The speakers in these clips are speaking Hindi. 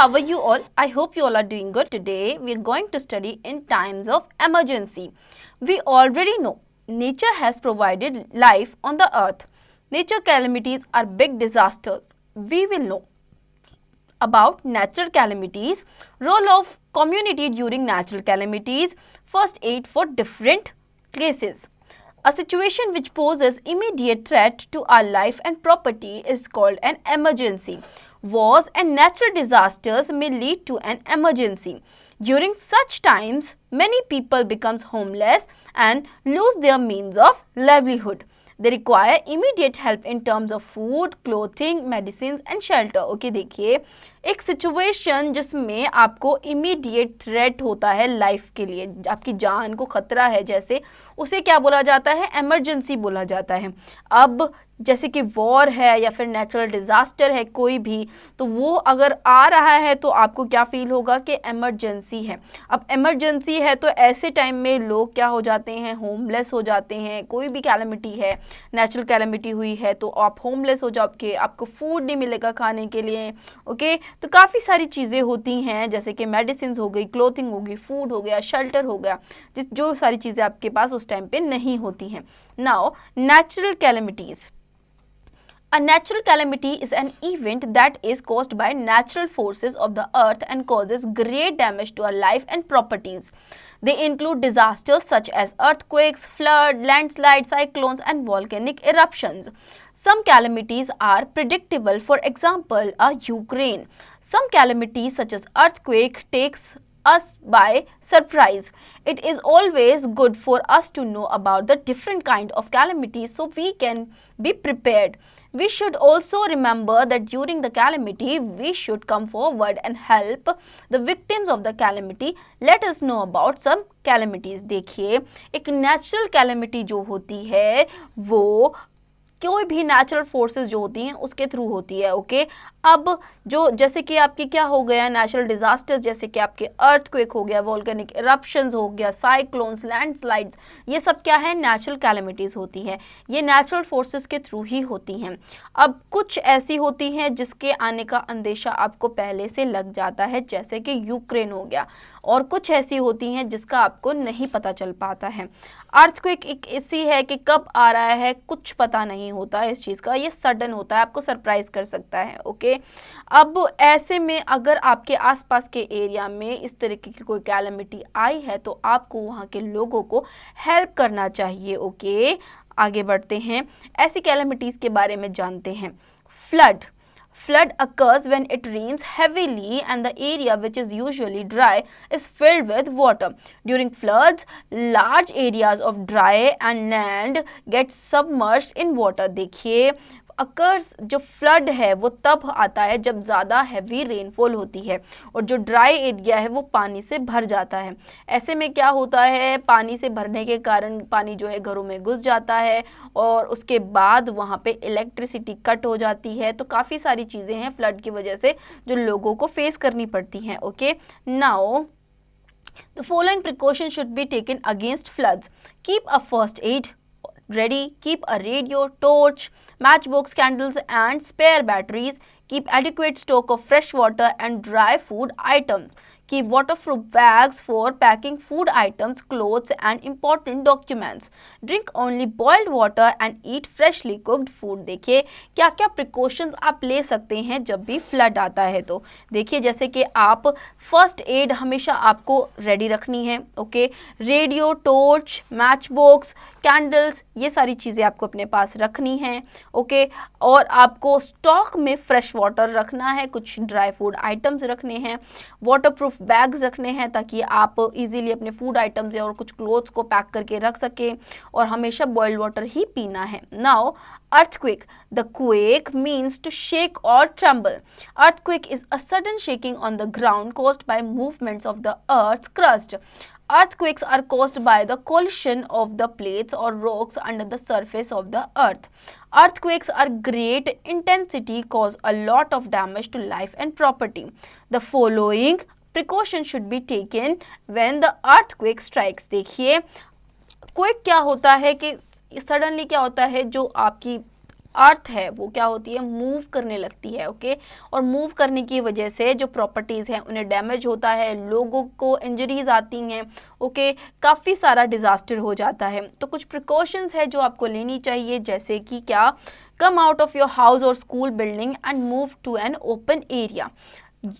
how are you all? I hope you all are doing good. Today we are going to study in times of emergency. We already know nature has provided life on the earth. Nature calamities are big disasters. We will know about natural calamities, role of community during natural calamities, first aid for different cases. A situation which poses immediate threat to our life and property is called an emergency. Wars and natural disasters may lead to an emergency. During such times, many people become homeless and lose their means of livelihood. They require immediate help in terms of food, clothing, medicines and shelter. Okay, देखिए एक सिचुएशन जिसमें आपको इमीडिएट थ्रेट होता है लाइफ के लिए, आपकी जान को खतरा है, जैसे उसे क्या बोला जाता है? इमरजेंसी बोला जाता है। अब जैसे कि वॉर है या फिर नेचुरल डिज़ास्टर है कोई भी, तो वो अगर आ रहा है तो आपको क्या फील होगा कि इमरजेंसी है। अब इमरजेंसी है तो ऐसे टाइम में लोग क्या हो जाते हैं? होमलेस हो जाते हैं। कोई भी कैलेमिटी है, नेचुरल कैलेमिटी हुई है तो आप होमलेस हो जाओगे, आपको फूड नहीं मिलेगा खाने के लिए। ओके, तो काफ़ी सारी चीज़ें होती हैं जैसे कि मेडिसिन हो गई, क्लोथिंग हो गई, फूड हो गया, शेल्टर हो गया, जो सारी चीज़ें आपके पास उस टाइम पे नहीं होती हैं। Now natural calamities. A natural calamity is an event that is caused by natural forces of the earth and causes great damage to our life and properties. They include disasters such as earthquakes, flood, landslides, cyclones and volcanic eruptions. Some calamities are predictable, for example, Ukraine. Some calamities such as earthquake takes us by surprise. It is always good for us to know about the different kind of calamities so we can be prepared. We should also remember that during the calamity, we should come forward and help the victims of the calamity. Let us know about some calamities. देखिए एक नेचुरल कैलेमिटी जो होती है वो कोई भी नेचुरल फोर्सेस जो होती हैं उसके थ्रू होती है। ओके, अब जो जैसे कि आपके क्या हो गया नेचुरल डिजास्टर्स, जैसे कि आपके अर्थक्वेक हो गया, वोल्केनिक इरप्शंस हो गया, साइक्लोन्स, लैंडस्लाइड्स, ये सब क्या है? नेचुरल कैलेमिटीज़ होती हैं। ये नेचुरल फोर्सेस के थ्रू ही होती हैं। अब कुछ ऐसी होती हैं जिसके आने का अंदेशा आपको पहले से लग जाता है, जैसे कि यूक्रेन हो गया, और कुछ ऐसी होती हैं जिसका आपको नहीं पता चल पाता है। अर्थक्वेक एक ऐसी है कि कब आ रहा है कुछ पता नहीं होता है इस चीज़ का, ये सडन होता है, आपको सरप्राइज कर सकता है। ओके, अब ऐसे में अगर आपके आसपास के एरिया में इस तरीके की कोई कैलेमिटी आई है तो आपको वहाँ के लोगों को हेल्प करना चाहिए। ओके, आगे बढ़ते हैं, ऐसी कैलेमिटीज़ के बारे में जानते हैं। Flood. Flood occurs when it rains heavily and the area, which is usually dry, is filled with water. During floods, large areas of dry and land get submerged in water. देखिए अकर्स जो फ्लड है वो तब आता है जब ज़्यादा हैवी रेनफॉल होती है और जो ड्राई एरिया है वो पानी से भर जाता है। ऐसे में क्या होता है? पानी से भरने के कारण पानी जो है घरों में घुस जाता है और उसके बाद वहाँ पे इलेक्ट्रिसिटी कट हो जाती है। तो काफ़ी सारी चीज़ें हैं फ्लड की वजह से जो लोगों को फेस करनी पड़ती हैं। Okay, now the following precautions should be taken against floods. Keep a first aid ready, keep a radio, torch, matchbox, candles and spare batteries. Keep adequate stock of fresh water and dry food items. Keep waterproof bags for packing food items, clothes and important documents. Drink only boiled water and eat freshly cooked food. देखिए क्या क्या प्रिकॉशंस आप ले सकते हैं जब भी फ्लड आता है। तो देखिए जैसे कि आप फर्स्ट एड हमेशा आपको रेडी रखनी है। Okay, radio, torch, match box, candles, ये सारी चीज़ें आपको अपने पास रखनी हैं। ओके, और आपको स्टॉक में फ्रेश वाटर रखना है, कुछ ड्राई फूड आइटम्स रखने हैं, वाटरप्रूफ बैग्स रखने हैं ताकि आप इजीली अपने फूड आइटम्स और कुछ क्लोथ्स को पैक करके रख सकें, और हमेशा बॉइल्ड वाटर ही पीना है। Now earthquake. The quake means to shake or tremble. Earthquake is a sudden shaking on the ground caused by movements of the earth's crust. Earthquakes are caused by the collision of the plates or rocks under the surface of the earth. Earthquakes are great intensity, cause a lot of damage to life and property. The following precautions should be taken when the earthquake strikes. देखिए क्विक क्या होता है कि सडनली क्या होता है, जो आपकी अर्थ है वो क्या होती है, मूव करने लगती है। ओके, और मूव करने की वजह से जो प्रॉपर्टीज़ हैं उन्हें डैमेज होता है, लोगों को इंजरीज आती हैं। ओके, काफ़ी सारा डिज़ास्टर हो जाता है। तो कुछ प्रिकॉशंस है जो आपको लेनी चाहिए, जैसे कि क्या, come out of your house और school building and move to an open area.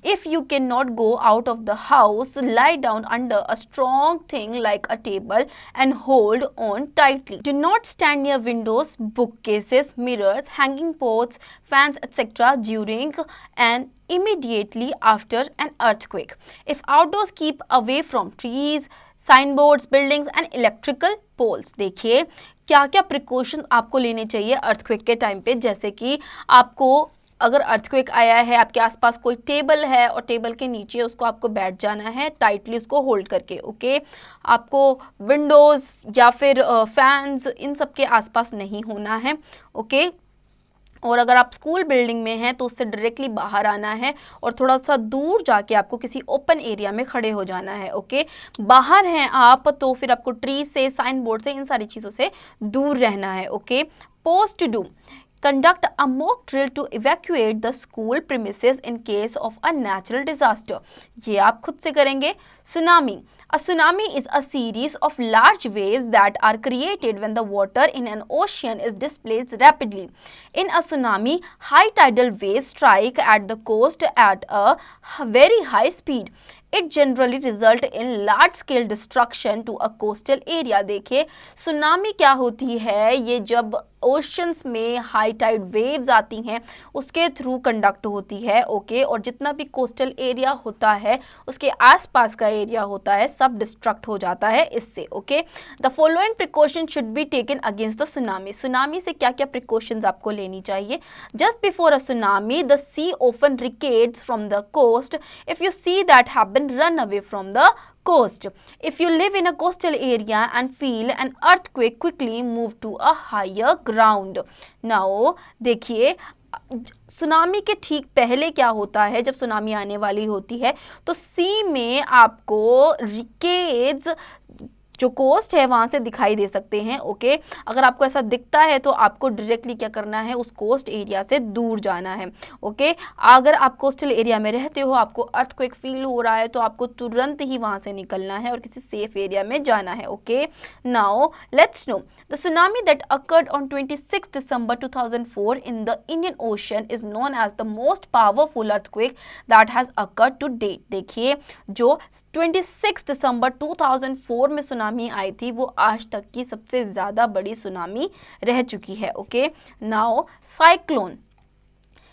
If you cannot go out of the house, lie down under a strong thing like a table and hold on tightly. Do not stand near windows, bookcases, mirrors, hanging posts, fans, etc. during and immediately after an earthquake. If outdoors, keep away from trees, signboards, buildings and electrical poles. देखिए क्या क्या प्रिकॉशन आपको लेने चाहिए अर्थक्वेक के टाइम पे, जैसे कि आपको अगर अर्थक्वेक आया है, आपके आसपास कोई टेबल है और टेबल के नीचे उसको आपको बैठ जाना है टाइटली उसको होल्ड करके। ओके, आपको विंडोज़ या फिर फैंस इन सब के आसपास नहीं होना है। ओके, और अगर आप स्कूल बिल्डिंग में हैं तो उससे डायरेक्टली बाहर आना है और थोड़ा सा दूर जाके आपको किसी ओपन एरिया में खड़े हो जाना है। ओके, बाहर हैं आप तो फिर आपको ट्री से, साइन बोर्ड से, इन सारी चीज़ों से दूर रहना है। Okay, post to do, conduct a mock drill to evacuate the school premises in case of a natural disaster. ये आप खुद से करेंगे। Tsunami. A tsunami is a series of large waves that are created when the water in an ocean is displaced rapidly. In a tsunami, high tidal waves strike at the coast at a very high speed. It generally result in large scale destruction to a coastal area. देखिए सुनामी क्या होती है, ये जब ओशंस में हाई टाइड वेव्स आती हैं उसके थ्रू कंडक्ट होती है। ओके, और जितना भी कोस्टल एरिया होता है उसके आसपास का एरिया होता है सब डिस्ट्रक्ट हो जाता है इससे। Okay, the following precaution should be taken against the tsunami. Tsunami से क्या क्या प्रिकॉशंस आपको लेनी चाहिए। Just before a tsunami the sea often recedes from the coast. If you see that happen, run away from the coast. If you live in a coastal area and feel an earthquake, quickly move to a higher ground. Now देखिए सुनामी के ठीक पहले क्या होता है, जब सुनामी आने वाली होती है तो सी में आपको रिकेड्स जो कोस्ट है वहाँ से दिखाई दे सकते हैं। ओके, अगर आपको ऐसा दिखता है तो आपको डायरेक्टली क्या करना है, उस कोस्ट एरिया से दूर जाना है। ओके, अगर आप कोस्टल एरिया में रहते हो, आपको अर्थक्वेक फील हो रहा है तो आपको तुरंत ही वहाँ से निकलना है और किसी सेफ एरिया में जाना है। Okay, now let's know the tsunami that occurred on 26 December 2004 in the Indian Ocean is known as the most powerful earthquake that has occurred to date. देखिए जो 26 दिसंबर 2004 में सुनामी आई थी वो आज तक की सबसे ज्यादा बड़ी सुनामी रह चुकी है। Okay, now cyclone.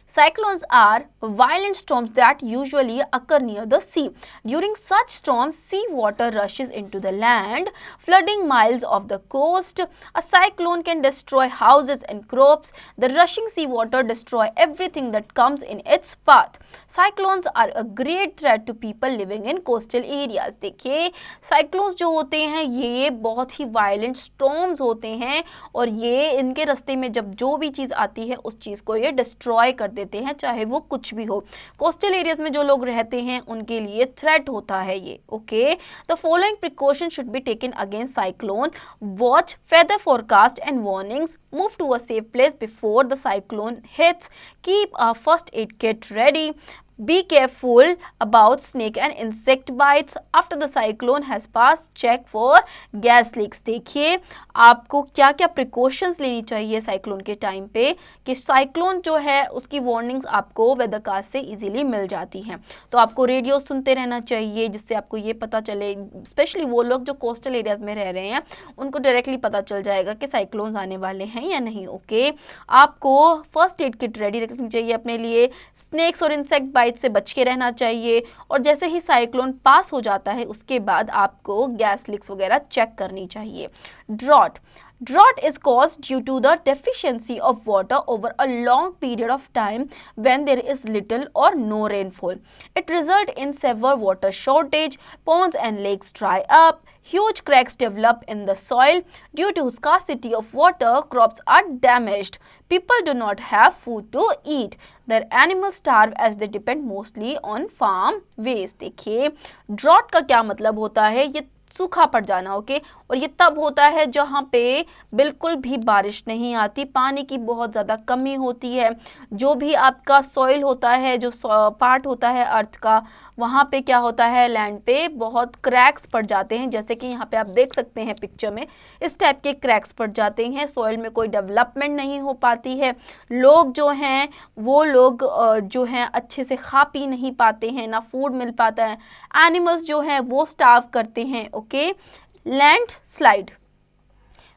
Cyclones are violent storms that usually occur near the sea. During such storms, sea water rushes into the land, flooding miles of the coast. A cyclone can destroy houses and crops. The rushing sea water destroys everything that comes in its path. Cyclones are a great threat to people living in coastal areas. देखिए cyclones जो होते हैं ये बहुत ही violent storms होते हैं और ये इनके रास्ते में जब जो भी चीज़ आती है उस चीज़ को ये डिस्ट्रॉय कर देते हैं, चाहे वो कुछ भी हो। कोस्टल एरियाज में जो लोग रहते हैं उनके लिए थ्रेट होता है ये। Okay, the following precaution should be taken against cyclone. Watch weather forecast and warnings, move to a safe place before the cyclone hits, keep a first aid kit ready, be careful about snake and insect bites. After the cyclone has passed, check for gas leaks. देखिए आपको क्या क्या प्रिकॉशंस लेनी चाहिए साइक्लोन के टाइम पे, कि साइक्लोन जो है उसकी वार्निंग्स आपको वेदरकास्ट से इजीली मिल जाती हैं। तो आपको रेडियो सुनते रहना चाहिए जिससे आपको ये पता चले, स्पेशली वो लोग जो कोस्टल एरियाज में रह रहे हैं उनको डायरेक्टली पता चल जाएगा कि साइक्लोन्स आने वाले हैं या नहीं। ओके, आपको फर्स्ट एड किट रेडी रखनी चाहिए अपने लिए, स्नेक्स और इंसेक्ट बाइट से बच के रहना चाहिए और जैसे ही साइक्लोन पास हो जाता है उसके बाद आपको गैस लीक्स वगैरह चेक करनी चाहिए। Drought Drought is caused due to the deficiency of water over a long period of time when there is little or no rainfall. It results in severe water shortage, ponds and lakes dry up, huge cracks develop in the soil. Due to scarcity of water, crops are damaged. People do not have food to eat. Their animals starve as they depend mostly on farm waste. देखिए ड्रॉट का क्या मतलब होता है, ये सूखा पड़ जाना, ओके। और ये तब होता है जहाँ पे बिल्कुल भी बारिश नहीं आती, पानी की बहुत ज़्यादा कमी होती है, जो भी आपका सॉइल होता है, जो पार्ट होता है अर्थ का, वहाँ पे क्या होता है, लैंड पे बहुत क्रैक्स पड़ जाते हैं, जैसे कि यहाँ पे आप देख सकते हैं पिक्चर में, इस टाइप के क्रैक्स पड़ जाते हैं, सॉइल में कोई डेवलपमेंट नहीं हो पाती है, लोग जो हैं वो लोग जो हैं अच्छे से खा पी नहीं पाते हैं, ना फूड मिल पाता है, एनिमल्स जो हैं वो स्टार्व करते हैं, okay. Land slide,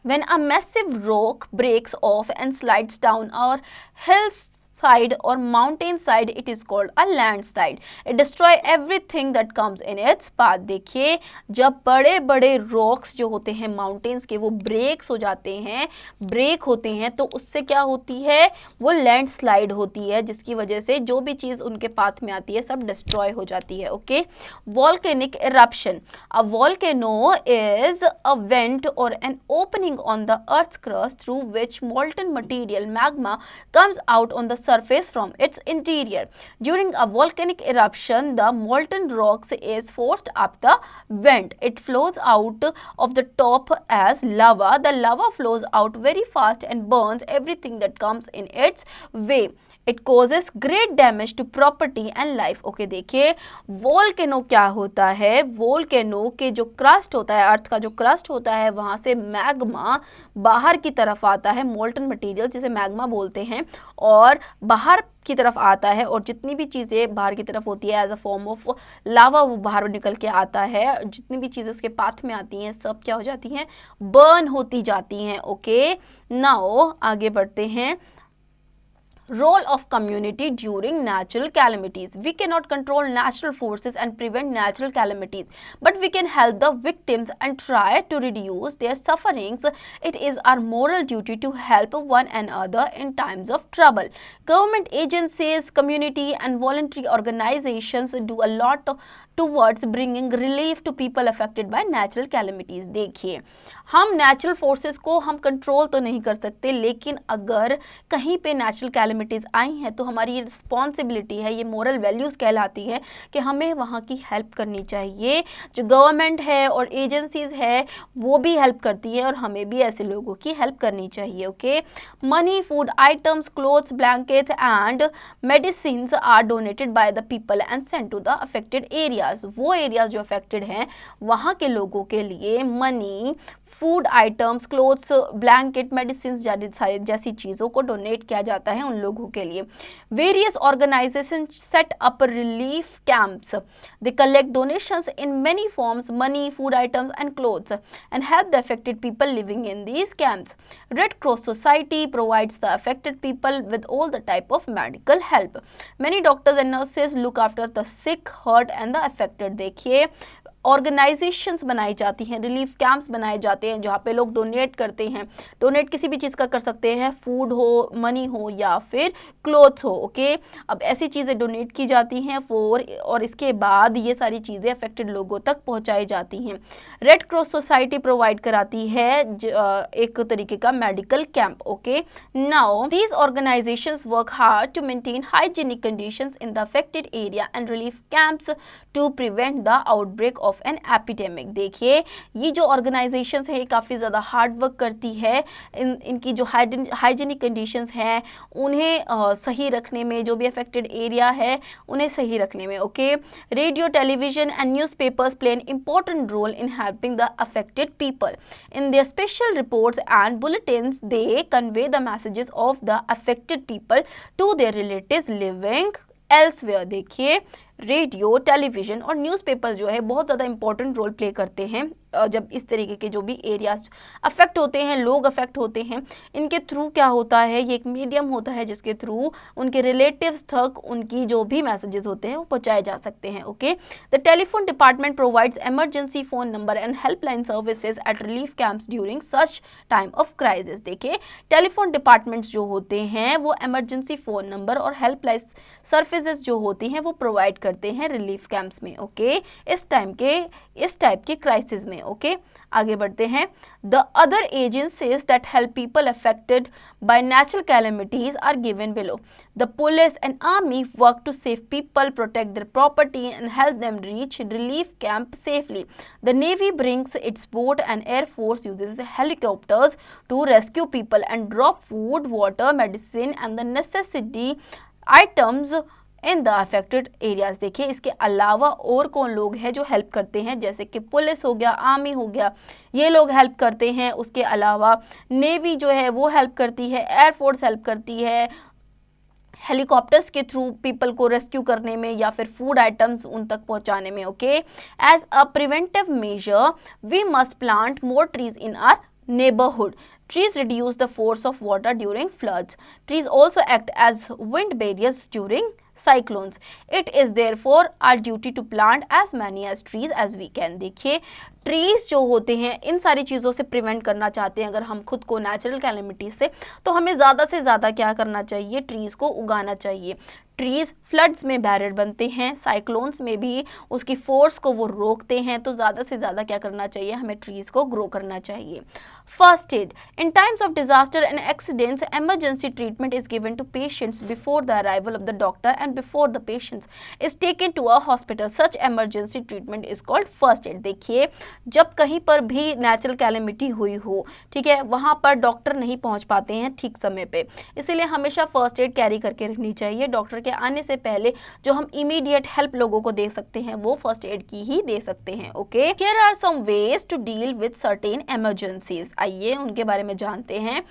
when a massive rock breaks off and slides down our hillside or mountain side, it is called a landslide. It destroy everything that comes in its path. देखिए जब बड़े बड़े रॉक्स जो होते हैं माउंटेन्स के वो ब्रेक्स हो जाते हैं, ब्रेक होते हैं, तो उससे क्या होती है, वो लैंडस्लाइड होती है, जिसकी वजह से जो भी चीज़ उनके पाथ में आती है सब डिस्ट्रॉय हो जाती है, okay. Volcanic eruption, a volcano is a went और N opening on the earth's crust through which molten material magma comes out on the surface from its interior. During a volcanic eruption, the molten rocks is forced up the vent. It flows out of the top as lava. The lava flows out very fast and burns everything that comes in its way. It causes great damage to property and life, okay. देखिए वोल्केनो क्या होता है, वोल्केनो के जो क्रस्ट होता है, अर्थ का जो क्रस्ट होता है, वहाँ से मैग्मा बाहर की तरफ आता है, मोल्टन मटेरियल जिसे मैग्मा बोलते हैं, और बाहर की तरफ आता है, और जितनी भी चीज़ें बाहर की तरफ होती है as a form of lava वो बाहर निकल के आता है, जितनी भी चीज़ें उसके पाथ में आती हैं सब क्या हो जाती हैं, बर्न होती जाती हैं, ओके। नाउ आगे बढ़ते हैं। Role of community during natural calamities. We cannot control natural forces and prevent natural calamities, but we can help the victims and try to reduce their sufferings. It is our moral duty to help one another in times of trouble. Government agencies, community and voluntary organizations do a lot towards bringing relief to people affected by natural calamities. देखिए हम नेचुरल फोर्सेस को हम कंट्रोल तो नहीं कर सकते, लेकिन अगर कहीं पे नेचुरल कैलेमिटीज़ आई हैं तो हमारी ये रिस्पॉन्सिबिलिटी है, ये मोरल वैल्यूज़ कहलाती है कि हमें वहाँ की हेल्प करनी चाहिए। जो गवर्नमेंट है और एजेंसीज़ है वो भी हेल्प करती है और हमें भी ऐसे लोगों की हेल्प करनी चाहिए, okay. Money, food items, clothes, blankets and medicines are donated by the people and sent to the affected areas. वो एरियाज जो अफेक्टेड हैं वहाँ के लोगों के लिए money, food items, clothes, blanket, medicine जैसी चीज़ों को डोनेट किया जाता है उन लोगों के लिए। Various organisation set up relief camps, they collect donations in many forms, money, food items and clothes, and help the affected people living in these camps. Red cross society provides the affected people with all the type of medical help. Many doctors and nurses look after the sick, hurt and the affected. देखिए ऑर्गेनाइजेशंस बनाई जाती हैं, रिलीफ कैंप्स बनाए जाते हैं जहाँ पे लोग डोनेट करते हैं। डोनेट किसी भी चीज़ का कर सकते हैं, फूड हो, मनी हो या फिर क्लोथ्स हो, ओके। अब ऐसी चीज़ें डोनेट की जाती हैं और इसके बाद ये सारी चीज़ें अफेक्टेड लोगों तक पहुँचाई जाती हैं। रेड क्रॉस सोसाइटी प्रोवाइड कराती है एक तरीके का medical camp, okay. Now these organisations work hard to maintain hygienic conditions in the affected area and relief camps to prevent the outbreak of an epidemic. देखिए ये जो ऑर्गेनाइजेशंस है ये काफ़ी ज़्यादा हार्ड वर्क करती है, इनकी जो हाइजीनिक कंडीशंस हैं उन्हें सही रखने में, जो भी अफेक्टेड एरिया है उन्हें सही रखने में, okay. Radio, television and newspapers play an important role in helping the affected people. In their special reports and bulletins they convey the messages of the affected people to their relatives living elsewhere. देखिए रेडियो, टेलीविज़न और न्यूज़पेपर्स जो है बहुत ज़्यादा इंपॉर्टेंट रोल प्ले करते हैं जब इस तरीके के जो भी एरियाज अफेक्ट होते हैं, लोग अफेक्ट होते हैं, इनके थ्रू क्या होता है, ये एक मीडियम होता है जिसके थ्रू उनके रिलेटिव्स तक उनकी जो भी मैसेजेस होते हैं वो पहुँचाए जा सकते हैं, okay. The telephone department provides emergency phone number and helpline services at relief camps during such time of crisis. देखिए टेलीफोन डिपार्टमेंट्स जो होते हैं वो एमरजेंसी फ़ोन नंबर और हेल्पलाइन सर्विसेज जो होती हैं वो प्रोवाइड करते हैं रिलीफ कैंप्स में, ओके, इस टाइप के क्राइसिस में, ओके। आगे बढ़ते हैं। The other agencies that help people affected by natural calamities are given below. The police and army work to save people, protect their property and help them reach relief camp safely. The navy brings its boat and air force uses helicopters to rescue people and drop food, water, medicine and the necessity items in the affected areas. देखिए इसके अलावा और कौन लोग हैं जो हेल्प करते हैं, जैसे कि पुलिस हो गया, आर्मी हो गया, ये लोग हेल्प करते हैं। उसके अलावा नेवी जो है वो हेल्प करती है, एयरफोर्स हेल्प करती है, हेलीकॉप्टर्स के थ्रू पीपल को रेस्क्यू करने में या फिर फूड आइटम्स उन तक पहुंचाने में, okay. As a preventive measure we must plant more trees in our neighborhood. Trees reduce the force of water during floods. Trees also act as wind barriers during cyclones. It is therefore our duty to plant as many as trees as we can. देखिए ट्रीज जो होते हैं इन सारी चीज़ों से प्रिवेंट करना चाहते हैं अगर हम खुद को नेचुरल कैलेमिटी से, तो हमें ज़्यादा से ज़्यादा क्या करना चाहिए, ट्रीज़ को उगाना चाहिए। ट्रीज़ फ्लड्स में बैरियर बनते हैं, साइक्लोन्स में भी उसकी फोर्स को वो रोकते हैं, तो ज़्यादा से ज़्यादा क्या करना चाहिए, हमें ट्रीज़ को ग्रो करना चाहिए। First aid in times of disaster and accidents emergency treatment is given to patients before the arrival of the doctor and before the patients is taken to a hospital. Such emergency treatment is called first aid. देखिए जब कहीं पर भी नेचुरल कैलेमिटी हुई हो, ठीक है, वहाँ पर डॉक्टर नहीं पहुँच पाते हैं ठीक समय पे, इसीलिए हमेशा फर्स्ट एड कैरी करके रखनी चाहिए। डॉक्टर के आने से पहले जो हम इमीडिएट हेल्प लोगों को दे सकते हैं वो फर्स्ट एड की ही दे सकते हैं, okay. Here are some ways to deal with certain emergencies. आइए उनके बारे में जानते हैं।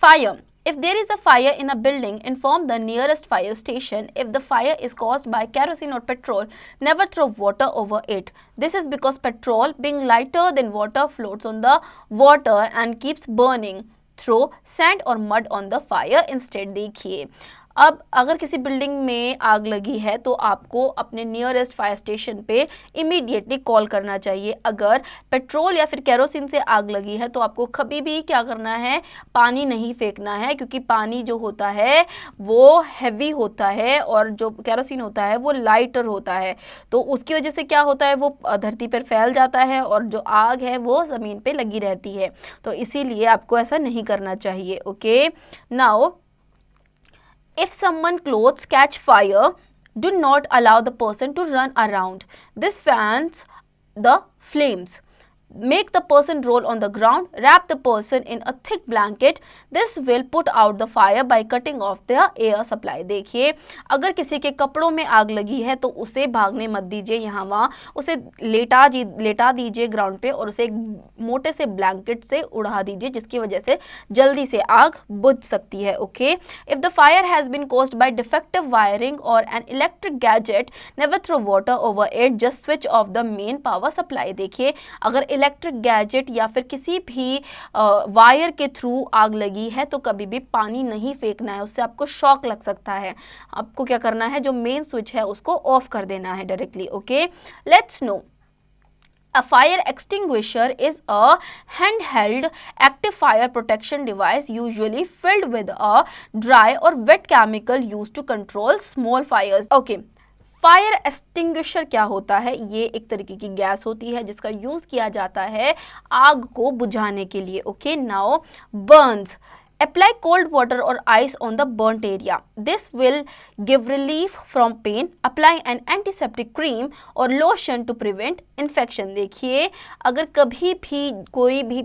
Fire. If there is a fire in a building, inform the nearest fire station. If the fire is caused by kerosene or petrol, never throw water over it. This is because petrol, being lighter than water, floats on the water and keeps burning. Throw sand or mud on the fire instead. देखिए अब अगर किसी बिल्डिंग में आग लगी है तो आपको अपने नियरेस्ट फायर स्टेशन पे इमीडिएटली कॉल करना चाहिए। अगर पेट्रोल या फिर केरोसिन से आग लगी है तो आपको कभी भी क्या करना है, पानी नहीं फेंकना है, क्योंकि पानी जो होता है वो हैवी होता है और जो केरोसिन होता है वो लाइटर होता है, तो उसकी वजह से क्या होता है, वो धरती पर फैल जाता है और जो आग है वो ज़मीन पे लगी रहती है, तो इसीलिए आपको ऐसा नहीं करना चाहिए, okay. Now if someone clothes catch fire, do not allow the person to run around. This fans the flames. Make the person roll on the ground. Wrap the person in a thick blanket. This will put out the fire by cutting off the air supply. देखिए अगर किसी के कपड़ों में आग लगी है तो उसे भागने मत दीजिए, यहाँ वहाँ उसे लेटा दीजिए ग्राउंड पे और उसे एक मोटे से ब्लैंकेट से उड़ा दीजिए, जिसकी वजह से जल्दी से आग बुझ सकती है, okay. If the fire has been caused by defective wiring or an electric gadget, never throw water over it. Just switch off the main power supply. देखिए अगर इलेक्ट्रिक गैजेट या फिर किसी भी वायर के थ्रू आग लगी है तो कभी भी पानी नहीं फेंकना है, उससे आपको शॉक लग सकता है। आपको क्या करना है, जो मेन स्विच है उसको ऑफ कर देना है directly, okay. Let's no A fire extinguisher is a handheld active fire protection device usually filled with a dry or wet chemical used to control small fires. Okay. Fire extinguisher क्या होता है, ये एक तरीके की गैस होती है जिसका यूज किया जाता है आग को बुझाने के लिए, okay. Now Burns, apply cold water or ice on the burnt area. This will give relief from pain. Apply an antiseptic cream or lotion to prevent infection. देखिए अगर कभी भी कोई भी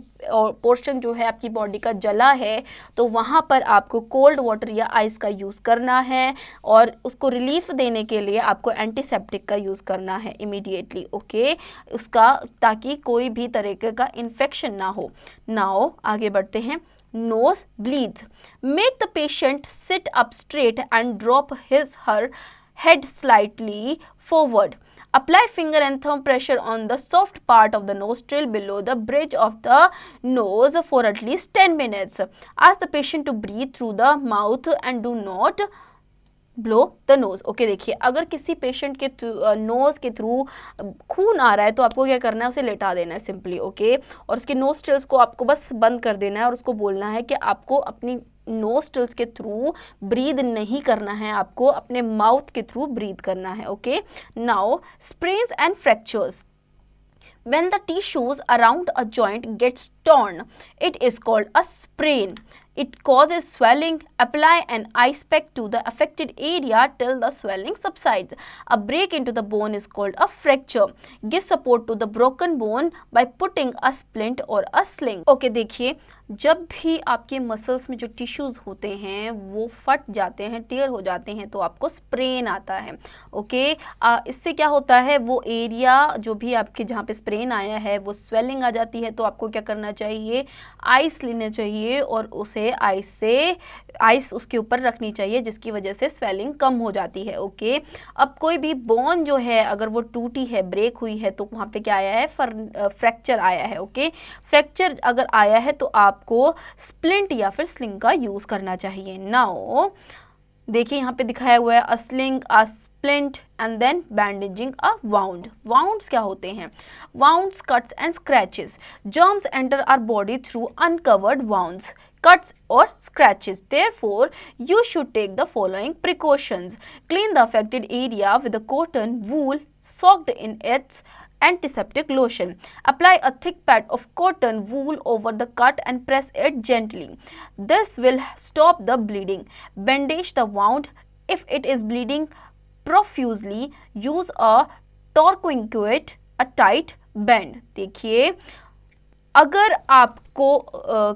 पोर्शन जो है आपकी बॉडी का जला है तो वहाँ पर आपको कोल्ड वाटर या आइस का यूज़ करना है और उसको रिलीफ देने के लिए आपको एंटीसेप्टिक का यूज़ करना है इमीडिएटली, ओके, उसका, ताकि कोई भी तरीके का इन्फेक्शन ना हो। नाउ आगे बढ़ते हैं। Nose bleeds. Make the patient sit up straight and drop her head slightly forward. Apply finger and thumb pressure on the soft part of the nostril below the bridge of the nose for at least 10 minutes. Ask the patient to breathe through the mouth and do not blow the nose, okay. देखिए अगर किसी पेशेंट के नोज के थ्रू खून आ रहा है तो आपको क्या करना है, उसे लेटा देना है सिंपली, ओके, और उसके नोस्ट्रिल्स को आपको बस बंद कर देना है और उसको बोलना है कि आपको अपनी नोस्ट्रल्स के थ्रू ब्रीद नहीं करना है, आपको अपने माउथ के थ्रू ब्रीद करना है. Okay, now sprains and fractures. When the tissues around a joint gets torn, it is called a sprain. It causes swelling. Apply an ice pack to the affected area till the swelling subsides. A break into the bone is called a fracture. Give support to the broken bone by putting a splint or a sling. Okay, देखिए, जब भी आपके मसल्स में जो टिश्यूज़ होते हैं वो फट जाते हैं, टेयर हो जाते हैं, तो आपको स्प्रेन आता है. ओके, इससे क्या होता है, वो एरिया जो भी आपके जहाँ पे स्प्रेन आया है वो स्वेलिंग आ जाती है. तो आपको क्या करना चाहिए, आइस लेना चाहिए और उसे आइस उसके ऊपर रखनी चाहिए, जिसकी वजह से स्वेलिंग कम हो जाती है. ओके, अब कोई भी बोन जो है अगर वो टूटी है, ब्रेक हुई है, तो वहाँ पे क्या आया है, फ्रैक्चर आया है. ओके, फ्रैक्चर अगर आया है तो आपको स्प्लिंट या फिर स्लिंग का यूज करना चाहिए. नाउ देखिए यहाँ पे दिखाया हुआ है a sling, a splint and then bandaging a wound. Wounds क्या होते हैं, wounds, cuts and scratches. Germs enter our body through uncovered wounds, cuts or scratches. Therefore, you should take the following precautions. Clean the affected area with a cotton wool soaked in its antiseptic lotion. Apply a thick pad of cotton wool over the cut and press it gently. This will stop the bleeding. Bandage the wound. If it is bleeding profusely, use a tourniquet, a tight band. देखिए, अगर आपको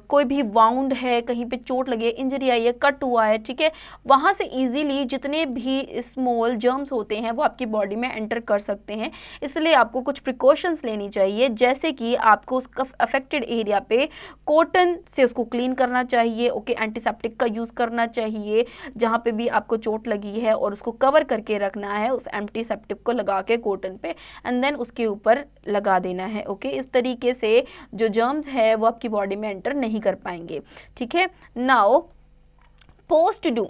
कोई भी वाउंड है, कहीं पे चोट लगी है, इंजरी आई है, कट हुआ है, ठीक है, वहाँ से इजीली जितने भी स्मॉल जर्म्स होते हैं वो आपकी बॉडी में एंटर कर सकते हैं. इसलिए आपको कुछ प्रिकॉशंस लेनी चाहिए, जैसे कि आपको उसका अफेक्टेड एरिया पे कॉटन से उसको क्लीन करना चाहिए. ओके, एंटीसेप्टिक का यूज़ करना चाहिए जहाँ पे भी आपको चोट लगी है, और उसको कवर करके रखना है उस एंटीसेप्टिक को लगा के कॉटन पे, एंड देन उसके ऊपर लगा देना है. ओके, इस तरीके से जो जर्म्स है वो आपकी बॉडी में एंटर नहीं कर पाएंगे. ठीक है, now post do.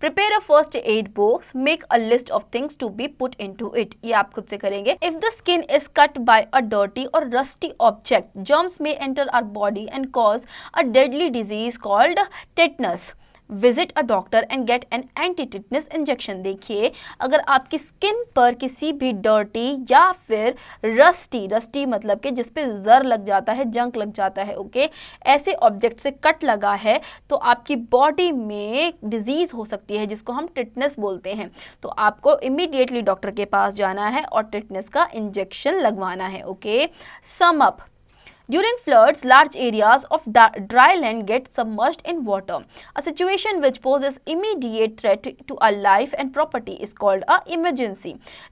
Prepare a first aid box. Make a list of things to be put into it. ये आप खुद से करेंगे. If the skin is cut by a dirty or rusty object, germs may enter our body and cause a deadly disease called tetanus. Visit a doctor and get an anti tetanus injection. देखिए, अगर आपकी स्किन पर किसी भी डर्टी या फिर रस्टी मतलब कि जिस पे जर लग जाता है, जंक लग जाता है, ओके, ऐसे ऑब्जेक्ट से कट लगा है तो आपकी बॉडी में डिजीज़ हो सकती है जिसको हम टिटनस बोलते हैं. तो आपको इमीडिएटली डॉक्टर के पास जाना है और टिटनस का इंजेक्शन लगवाना है. Okay, sum up. During floods, large areas of dry land get submerged in water. A situation which poses immediate threat to our life and property is called an emergency.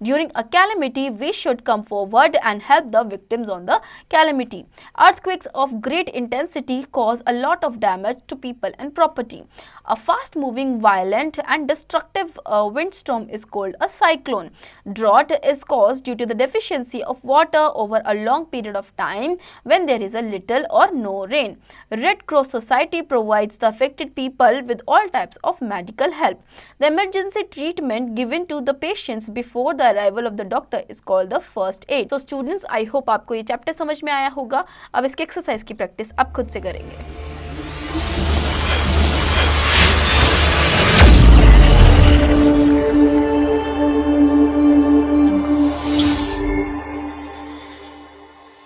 During a calamity, we should come forward and help the victims on the calamity. Earthquakes of great intensity cause a lot of damage to people and property. A fast-moving, violent and destructive windstorm is called a cyclone. Drought is caused due to the deficiency of water over a long period of time when there is a little or no rain. Red Cross Society provides the affected people with all types of medical help. The emergency treatment given to the patients before the arrival of the doctor is called the first aid. So students, I hope आपको ये चैप्टर समझ में आया होगा. अब इसके एक्सरसाइज की प्रैक्टिस आप खुद से करेंगे.